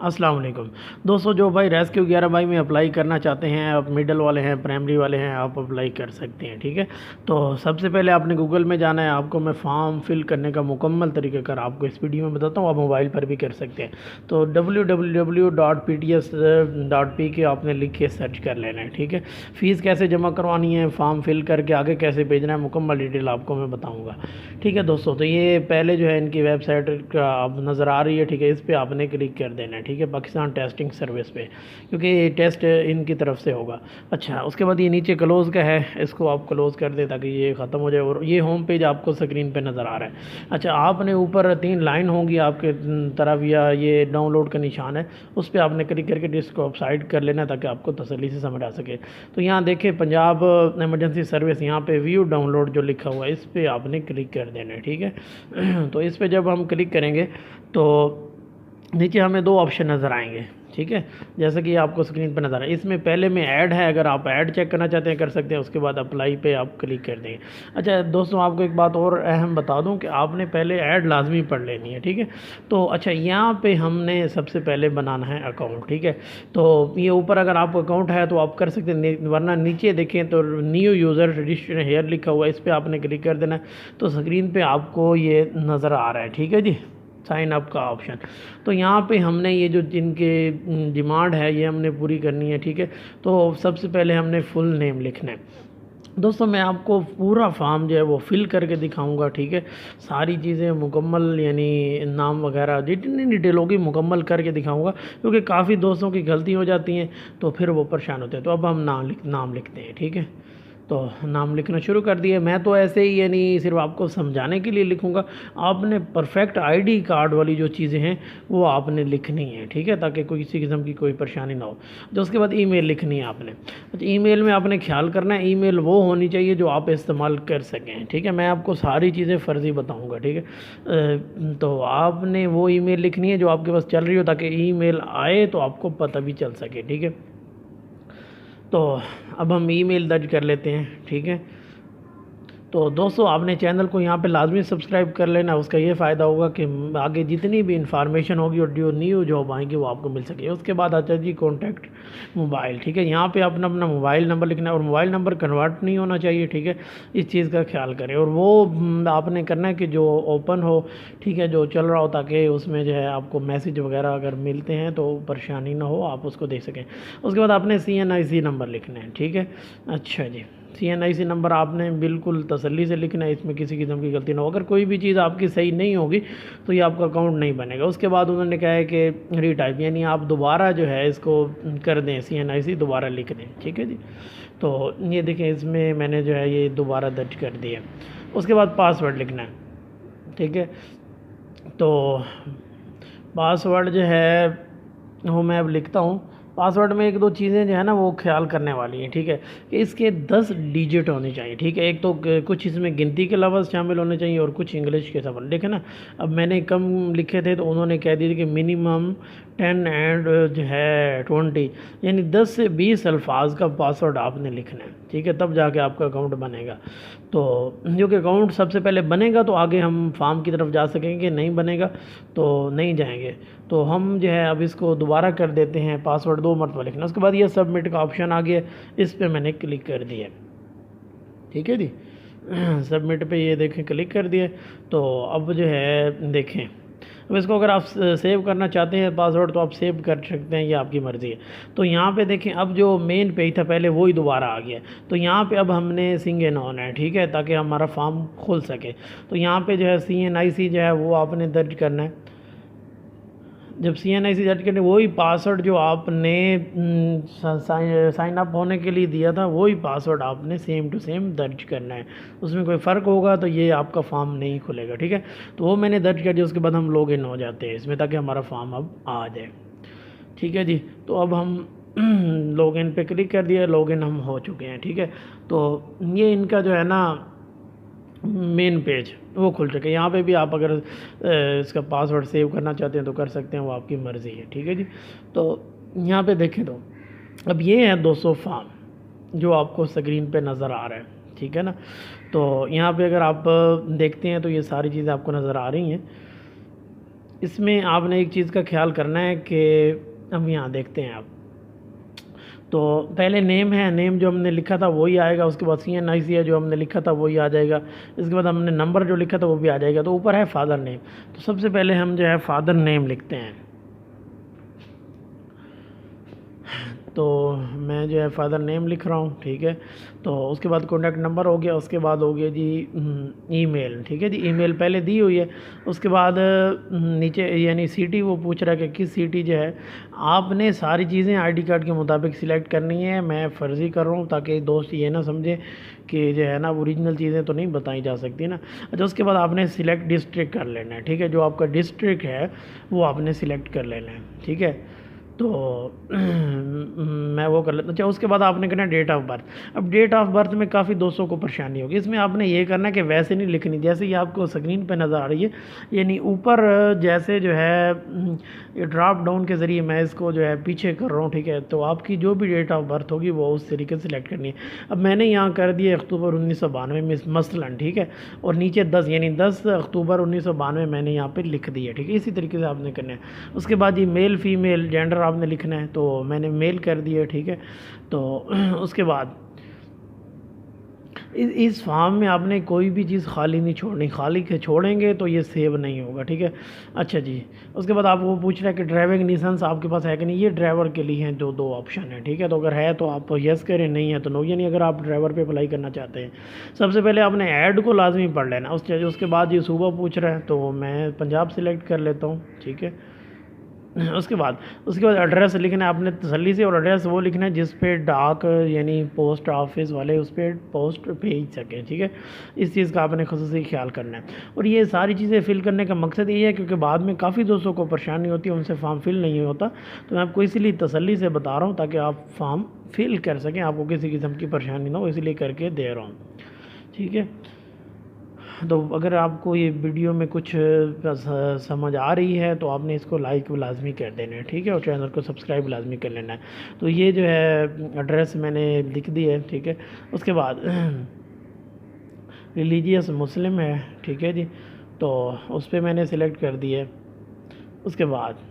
अस्सलाम वालेकुम दोस्तों। जो भाई रेस्क्यू 11 भाई में अप्लाई करना चाहते हैं, आप मिडिल वाले हैं, प्राइमरी वाले हैं, आप अप्लाई कर सकते हैं। ठीक है, तो सबसे पहले आपने गूगल में जाना है। आपको मैं फॉर्म फिल करने का मुकम्मल तरीक़ाकार आपको इस वीडियो में बताता हूँ, आप मोबाइल पर भी कर सकते हैं। तो www.pts.pk आपने लिख के सर्च कर लेना है। ठीक है, फ़ीस कैसे जमा करवानी है, फॉर्म फिल करके आगे कैसे भेजना है, मुकम्मल डिटेल आपको मैं बताऊँगा। ठीक है दोस्तों, तो ये पहले जो है इनकी वेबसाइट का आप नज़र आ रही है। ठीक है, इस पर आपने क्लिक कर देना है। ठीक है, पाकिस्तान टेस्टिंग सर्विस पे, क्योंकि ये टेस्ट इनकी तरफ से होगा। अच्छा, उसके बाद ये नीचे क्लोज़ का है, इसको आप क्लोज़ कर दें ताकि ये ख़त्म हो जाए। और ये होम पेज आपको स्क्रीन पे नज़र आ रहा है। अच्छा, आपने ऊपर 3 लाइन होंगी आपके तरफ, या ये डाउनलोड का निशान है, उस पर आपने क्लिक करके डिस्क को साइड कर लेना ताकि आपको तसल्ली से समझ आ सके। तो यहाँ देखें पंजाब एमरजेंसी सर्विस, यहाँ पे व्यू डाउनलोड जो लिखा हुआ है, इस पर आपने क्लिक कर देना है। ठीक है, तो इस पर जब हम क्लिक करेंगे तो नीचे हमें 2 ऑप्शन नज़र आएंगे। ठीक है, जैसे कि आपको स्क्रीन पर नज़र आ रहा है, इसमें पहले में ऐड है, अगर आप ऐड चेक करना चाहते हैं कर सकते हैं। उसके बाद अप्लाई पे आप क्लिक कर देंगे। अच्छा दोस्तों, आपको एक बात और अहम बता दूं कि आपने पहले ऐड लाजमी पढ़ लेनी है। ठीक है, तो अच्छा यहाँ पे हमने सबसे पहले बनाना है अकाउंट। ठीक है, तो ये ऊपर अगर आपका अकाउंट है तो आप कर सकते हैं, वरना नीचे देखें तो न्यू यूज़र रजिस्टर हेयर लिखा हुआ है, इस पर आपने क्लिक कर देना है। तो स्क्रीन पर आपको ये नज़र आ रहा है। ठीक है जी, साइन अप का ऑप्शन। तो यहाँ पे हमने ये जो जिनके डिमांड है ये हमने पूरी करनी है। ठीक है, तो सबसे पहले हमने फुल नेम लिखना है। दोस्तों मैं आपको पूरा फॉर्म जो है वो फिल करके दिखाऊंगा। ठीक है, सारी चीज़ें मुकम्मल, यानी नाम वगैरह जितनी डिटेल होगी मुकम्मल करके दिखाऊंगा, क्योंकि काफ़ी दोस्तों की गलती हो जाती हैं तो फिर वो परेशान होते हैं। तो अब हम नाम लिखते हैं। ठीक है, तो नाम लिखना शुरू कर दिए। मैं तो ऐसे ही यानी सिर्फ आपको समझाने के लिए लिखूंगा। आपने परफेक्ट आईडी कार्ड वाली जो चीज़ें हैं वो आपने लिखनी है। ठीक है, ताकि कोई किसी किस्म की कोई परेशानी ना हो। तो उसके बाद ईमेल लिखनी है आपने। अच्छा, ईमेल में आपने ख्याल करना है ईमेल वो होनी चाहिए जो आप इस्तेमाल कर सकें। ठीक है, मैं आपको सारी चीज़ें फ़र्ज़ी बताऊँगा। ठीक है, तो आपने वो ईमेल लिखनी है जो आपके पास चल रही हो, ताकि ईमेल आए तो आपको पता भी चल सके। ठीक है, तो अब हम ईमेल दर्ज कर लेते हैं। ठीक है, तो दोस्तों आपने चैनल को यहाँ पे लाजमी सब्सक्राइब कर लेना। उसका ये फ़ायदा होगा कि आगे जितनी भी इंफॉर्मेशन होगी और जो न्यू जॉब आएंगी वो आपको मिल सके। उसके बाद आता है जी कॉन्टैक्ट मोबाइल। ठीक है, यहाँ पे अपना अपना मोबाइल नंबर लिखना है, और मोबाइल नंबर कन्वर्ट नहीं होना चाहिए। ठीक है, इस चीज़ का ख्याल करें। और वो आपने करना है कि जो ओपन हो, ठीक है, जो चल रहा हो, ताकि उसमें जो है आपको मैसेज वगैरह अगर मिलते हैं तो परेशानी ना हो, आप उसको देख सकें। उसके बाद आपने CNIC नंबर लिखना है। ठीक है, अच्छा जी, CNIC नंबर आपने बिल्कुल तसल्ली से लिखना है, इसमें किसी किस्म की गलती ना हो। अगर कोई भी चीज़ आपकी सही नहीं होगी तो ये आपका अकाउंट नहीं बनेगा। उसके बाद उन्होंने कहा है कि रीटाइप, यानी आप दोबारा जो है इसको कर दें, CNIC दोबारा लिख दें। ठीक है जी, तो ये देखें इसमें मैंने जो है ये दोबारा दर्ज कर दिया। उसके बाद पासवर्ड लिखना है। ठीक है, तो पासवर्ड जो है वो मैं अब लिखता हूँ। पासवर्ड में 1-2 चीज़ें जो है ना वो ख्याल करने वाली हैं। ठीक है, कि इसके 10 डिजिट होने चाहिए। ठीक है, एक तो कुछ इसमें गिनती के लफ्ज़ शामिल होने चाहिए और कुछ इंग्लिश के सवाल। देखें ना, अब मैंने कम लिखे थे तो उन्होंने कह दिया कि मिनिमम 10 एंड जो है 20, यानी 10 से 20 अल्फाज का पासवर्ड आपने लिखना है। ठीक है, तब जाके आपका अकाउंट बनेगा। तो जो कि अकाउंट सबसे पहले बनेगा तो आगे हम फार्म की तरफ जा सकेंगे, नहीं बनेगा तो नहीं जाएंगे। तो हम जो है अब इसको दोबारा कर देते हैं, पासवर्ड 2 मरतबा लिखना। उसके बाद ये सबमिट का ऑप्शन आ गया, इस पर मैंने क्लिक कर दिया। ठीक है जी, सबमिट पे ये देखें क्लिक कर दिया। तो अब जो है देखें, अब इसको अगर आप सेव करना चाहते हैं पासवर्ड तो आप सेव कर सकते हैं, ये आपकी मर्ज़ी है। तो यहाँ पे देखें, अब जो मेन पेज था पहले वही दोबारा आ गया। तो यहाँ पे अब हमने सिंग इन होना है। ठीक है, ताकि हमारा फॉर्म खुल सके। तो यहाँ पे जो है CNIC जो है वो आपने दर्ज करना है। जब CNIC दर्ज करने, वही पासवर्ड जो आपने साइन अप होने के लिए दिया था वही पासवर्ड आपने सेम टू सेम दर्ज करना है। उसमें कोई फ़र्क होगा तो ये आपका फॉर्म नहीं खुलेगा। ठीक है, तो वो मैंने दर्ज कर दिया। उसके बाद हम लॉगिन हो जाते हैं इसमें, ताकि हमारा फॉर्म अब आ जाए। ठीक है जी, तो अब हम लॉगिन पे क्लिक कर दिया, लॉगिन हम हो चुके हैं। ठीक है, तो ये इनका जो है ना मेन पेज वो खुल चुका है। यहाँ पे भी आप अगर इसका पासवर्ड सेव करना चाहते हैं तो कर सकते हैं, वो आपकी मर्ज़ी है। ठीक है जी, तो यहाँ पे देखें तो अब ये है 200 फॉर्म जो आपको स्क्रीन पे नज़र आ रहा है। ठीक है ना, तो यहाँ पे अगर आप देखते हैं तो ये सारी चीज़ें आपको नज़र आ रही हैं। इसमें आपने एक चीज़ का ख्याल करना है कि हम यहाँ देखते हैं आप, तो पहले नेम है, नेम जो हमने लिखा था वही आएगा, उसके बाद CNIC है जो हमने लिखा था वही आ जाएगा, इसके बाद हमने नंबर जो लिखा था वो भी आ जाएगा। तो ऊपर है फादर नेम, तो सबसे पहले हम जो है फादर नेम लिखते हैं। तो मैं जो है फादर नेम लिख रहा हूँ, ठीक है। तो उसके बाद कॉन्टैक्ट नंबर हो गया, उसके बाद हो गया जी ईमेल, ठीक है जी, ईमेल पहले दी हुई है। उसके बाद नीचे यानी सिटी वो पूछ रहा है कि किस सिटी जो है, आपने सारी चीज़ें ID कार्ड के मुताबिक सिलेक्ट करनी है। मैं फ़र्ज़ी कर रहा हूँ ताकि दोस्त ये ना समझे कि जो है ना ओरिजिनल चीज़ें तो नहीं बताई जा सकती ना। अच्छा, उसके बाद आपने सिलेक्ट डिस्ट्रिक्ट कर लेना है, ठीक है, जो आपका डिस्ट्रिक्ट है वो आपने सिलेक्ट कर लेना है, ठीक है। तो मैं वो कर लेता हूँ। अच्छा, उसके बाद आपने करना है डेट ऑफ बर्थ। अब डेट ऑफ बर्थ में काफ़ी दोस्तों को परेशानी होगी, इसमें आपने ये करना है कि वैसे नहीं लिखनी जैसे ये आपको स्क्रीन पे नज़र आ रही है, यानी ऊपर जैसे जो है ये ड्रॉप डाउन के ज़रिए मैं इसको जो है पीछे कर रहा हूँ, ठीक है। तो आपकी जो भी डेट ऑफ बर्थ होगी वो उस तरीके से सिलेक्ट करनी है। अब मैंने यहाँ कर दिया अक्टूबर 1992 में मसलन, ठीक है, और नीचे 10 यानी 10 अक्टूबर 1992 मैंने यहाँ पर लिख दिया, ठीक है। इसी तरीके से आपने करना है। उसके बाद ये मेल फीमेल जेंडर आपने लिखना है, तो मैंने मेल कर दिया, ठीक है। तो उसके बाद इस फॉर्म में आपने कोई भी चीज़ खाली नहीं छोड़नी, खाली के छोड़ेंगे तो ये सेव नहीं होगा, ठीक है। अच्छा जी, उसके बाद आपको पूछ रहा है कि ड्राइविंग लाइसेंस आपके पास है कि नहीं। ये ड्राइवर के लिए हैं, जो 2 ऑप्शन है, ठीक है। तो अगर है तो आप यस करें, नहीं है तो नो, यानी अगर आप ड्राइवर पे अप्लाई करना चाहते हैं। सबसे पहले आपने ऐड को लाजमी पढ़ लेना। उसके बाद ये सूबा पूछ रहा है, तो मैं पंजाब सेलेक्ट कर लेता हूँ, ठीक है। उसके बाद एड्रेस लिखना है आपने तसल्ली से, और एड्रेस वो लिखना है जिस पे डाक यानी पोस्ट ऑफिस वाले उस पर पोस्ट भेज सकें, ठीक है। इस चीज़ का आपने खुसूसी ख्याल करना है। और ये सारी चीज़ें फ़िल करने का मकसद ये है क्योंकि बाद में काफ़ी दोस्तों को परेशानी होती है, उनसे फॉर्म फिल नहीं होता। तो मैं आपको इसीलिए तसल्ली से बता रहा हूँ ताकि आप फॉर्म फिल कर सकें, आपको किसी किस्म की परेशानी ना हो, इसलिए करके दे रहा हूँ, ठीक है। तो अगर आपको ये वीडियो में कुछ समझ आ रही है तो आपने इसको लाइक लाजमी कर देना है, ठीक है, और चैनल को सब्सक्राइब लाजमी कर लेना है। तो ये जो है एड्रेस मैंने लिख दी है, ठीक है। उसके बाद रिलीजियस मुस्लिम है, ठीक है जी, तो उस पर मैंने सिलेक्ट कर दिया। उसके बाद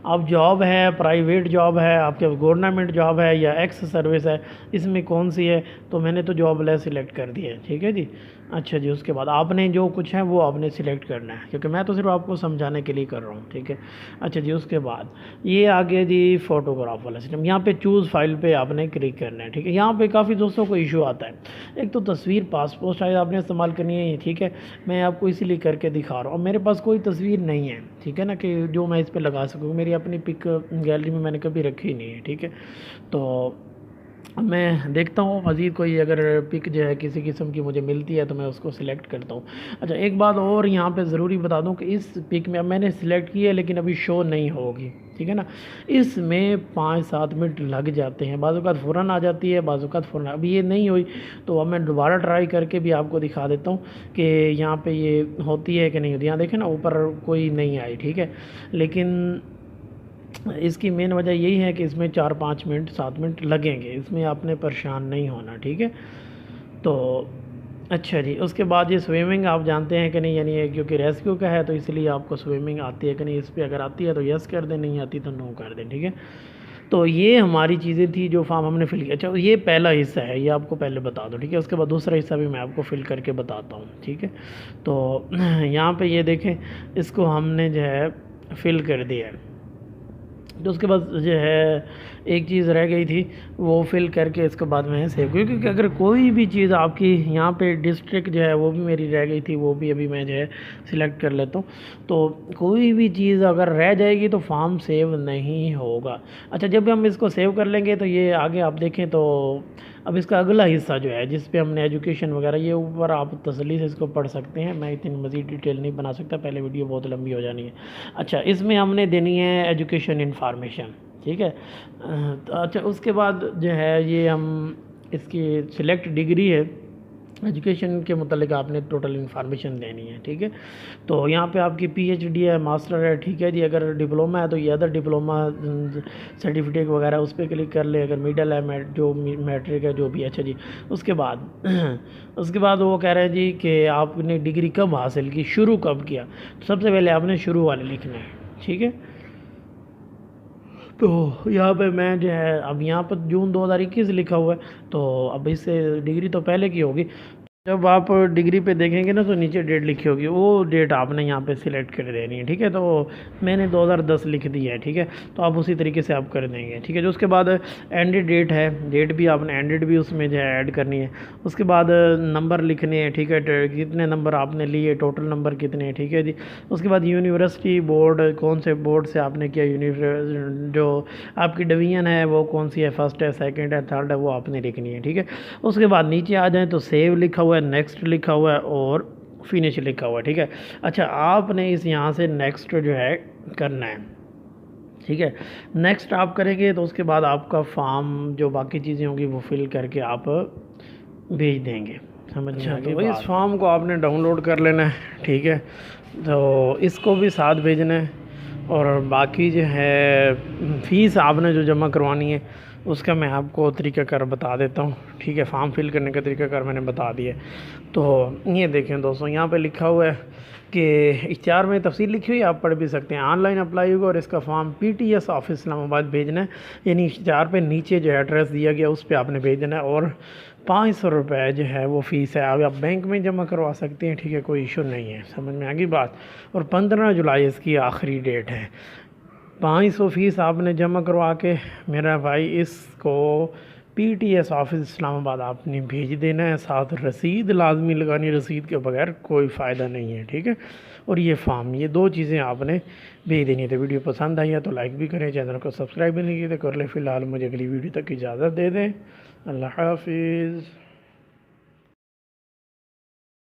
आप जॉब है, प्राइवेट जॉब है, आपके गवर्नमेंट जॉब है या एक्स सर्विस है, इसमें कौन सी है, तो मैंने तो जॉब ले सिलेक्ट कर दिया है, ठीक है जी। अच्छा जी, उसके बाद आपने जो कुछ है वो आपने सिलेक्ट करना है क्योंकि मैं तो सिर्फ आपको समझाने के लिए कर रहा हूँ, ठीक है। अच्छा जी, उसके बाद ये आ गया जी फ़ोटोग्राफ वाला सिस्टम। यहाँ पे चूज़ फाइल पे आपने क्लिक करना है, ठीक है। यहाँ पे काफ़ी दोस्तों को इशू आता है, एक तो तस्वीर पासपोर्ट साइज़ आपने इस्तेमाल करनी है, ठीक है। मैं आपको इसीलिए करके दिखा रहा हूँ। मेरे पास कोई तस्वीर नहीं है, ठीक है ना, कि जो मैं इस पर लगा सकूँ। मेरी अपनी पिक गैलरी में मैंने कभी रखी नहीं है, ठीक है। तो मैं देखता हूँ मज़ीद कोई अगर पिक जो है किसी किस्म की मुझे मिलती है तो मैं उसको सिलेक्ट करता हूँ। अच्छा, एक बात और यहाँ पे ज़रूरी बता दूँ कि इस पिक में अब मैंने सिलेक्ट की है लेकिन अभी शो नहीं होगी, ठीक है ना। इसमें 5-7 मिनट लग जाते हैं, बाज़ औक़ात फ़ौरन आ जाती है, बाज़ औक़ात फ़ौरन। अभी ये नहीं हुई तो अब मैं दोबारा ट्राई करके भी आपको दिखा देता हूँ कि यहाँ पर ये होती है कि नहीं होती। यहाँ देखें ना, ऊपर कोई नहीं आई, ठीक है। लेकिन इसकी मेन वजह यही है कि इसमें 4-5 मिनट 7 मिनट लगेंगे, इसमें आपने परेशान नहीं होना, ठीक है। तो अच्छा जी, उसके बाद ये स्विमिंग आप जानते हैं कि नहीं, यानी ये क्योंकि रेस्क्यू का है तो इसलिए आपको स्विमिंग आती है कि नहीं। इस पर अगर आती है तो यस कर दें, नहीं आती तो नो कर दें, ठीक है। तो ये हमारी चीज़ें थी जो फॉर्म हमने फिल किया। अच्छा, ये पहला हिस्सा है, ये आपको पहले बता दो, ठीक है। उसके बाद दूसरा हिस्सा भी मैं आपको फिल करके बताता हूँ, ठीक है। तो यहाँ पे ये देखें, इसको हमने जो है फिल कर दिया है। तो उसके बाद जो है एक चीज़ रह गई थी वो फिल करके इसके बाद मैंने सेव की, क्योंकि अगर कोई भी चीज़ आपकी यहाँ पे डिस्ट्रिक्ट जो है वो भी मेरी रह गई थी, वो भी अभी मैं जो है सिलेक्ट कर लेता हूँ। तो कोई भी चीज़ अगर रह जाएगी तो फॉर्म सेव नहीं होगा। अच्छा, जब हम इसको सेव कर लेंगे तो ये आगे आप देखें तो अब इसका अगला हिस्सा जो है जिस पे हमने एजुकेशन वगैरह, ये ऊपर आप तसल्ली से इसको पढ़ सकते हैं। मैं इतनी मज़ीद डिटेल नहीं बना सकता, पहले वीडियो बहुत लंबी हो जानी है। अच्छा, इसमें हमने देनी है एजुकेशन इंफॉर्मेशन, ठीक है। अच्छा, उसके बाद जो है ये हम इसकी सिलेक्ट डिग्री है, एजुकेशन के मतलब आपने टोटल इन्फॉर्मेशन देनी है, ठीक है। तो यहाँ पे आपकी पीएचडी है, मास्टर है, ठीक है जी। अगर डिप्लोमा है तो ये अदर डिप्लोमा सर्टिफिकेट वगैरह उस पर क्लिक कर ले। अगर मिडल है, जो मैट्रिक है, जो भी, अच्छा जी। उसके बाद उसके बाद वो कह रहे हैं जी कि आपने डिग्री कब हासिल की, शुरू कब किया। तो सबसे पहले आपने शुरू वाले लिखना है, ठीक है। तो यहाँ पे मैं जो है, अब यहाँ पर जून 2021 लिखा हुआ है, तो अब इससे डिग्री तो पहले की होगी। जब आप डिग्री पे देखेंगे ना तो नीचे डेट लिखी होगी, वो डेट आपने यहाँ पे सिलेक्ट कर देनी है, ठीक है। तो मैंने 2010 लिख दी है, ठीक है। तो आप उसी तरीके से आप कर देंगे, ठीक है। जो उसके बाद एंडेड डेट है, डेट भी आपने एंडेड भी उसमें जो है ऐड करनी है। उसके बाद नंबर लिखने हैं, ठीक है। कितने नंबर आपने लिए, टोटल नंबर कितने हैं, ठीक है जी। उसके बाद यूनिवर्सिटी बोर्ड, कौन से बोर्ड से आपने किया, जो आपकी डिवीज़न है वो कौन सी है, फर्स्ट है, सेकंड है, थर्ड है, वो आपने लिखनी है, ठीक है। उसके बाद नीचे आ जाएँ तो सेव लिखा हुआ है, नेक्स्ट लिखा हुआ है और फिनिश लिखा हुआ है, ठीक है। अच्छा, आपने इस यहाँ से नेक्स्ट जो है करना है, ठीक है। नेक्स्ट आप करेंगे तो उसके बाद आपका फॉर्म जो बाकी चीज़ें होंगी वो फिल करके आप भेज देंगे, समझ में आ गई। तो इस फॉर्म को आपने डाउनलोड कर लेना है, ठीक है। तो इसको भी साथ भेजना है और बाकी जो है फ़ीस आपने जो जमा करवानी है उसका मैं आपको तरीक़ाकार बता देता हूँ, ठीक है। फॉर्म फिल करने का तरीक़ाकार मैंने बता दिया। तो ये देखें दोस्तों, यहाँ पे लिखा हुआ है कि इख्तियार में तफसील लिखी हुई है, आप पढ़ भी सकते हैं। ऑनलाइन अप्लाई होगा और इसका फॉर्म PTS ऑफिस इस्लामाबाद भेजना है, यानी इख्तियार पे नीचे जो एड्रेस दिया गया उस पर आपने भेजना है। और 500 रुपये जो है वो फ़ीस है, अब आप बैंक में जमा करवा सकते हैं, ठीक है, कोई इशू नहीं है, समझ में आ गई बात। और 15 जुलाई इसकी आखिरी डेट है। 500 फ़ीस आपने जमा करवा के मेरा भाई इसको PTS ऑफिस इस्लामाबाद आपने भेज देना है। साथ रसीद लाजमी लगानी, रसीद के बगैर कोई फ़ायदा नहीं है, ठीक है। और ये फॉर्म, ये 2 चीज़ें आपने भेज देनी है। तो वीडियो पसंद आई है तो लाइक भी करें, चैनल को सब्सक्राइब भी नहीं किया तो कर ले। फ़िलहाल मुझे अगली वीडियो तक इजाज़त दे दें। अल्लाह हाफिज़।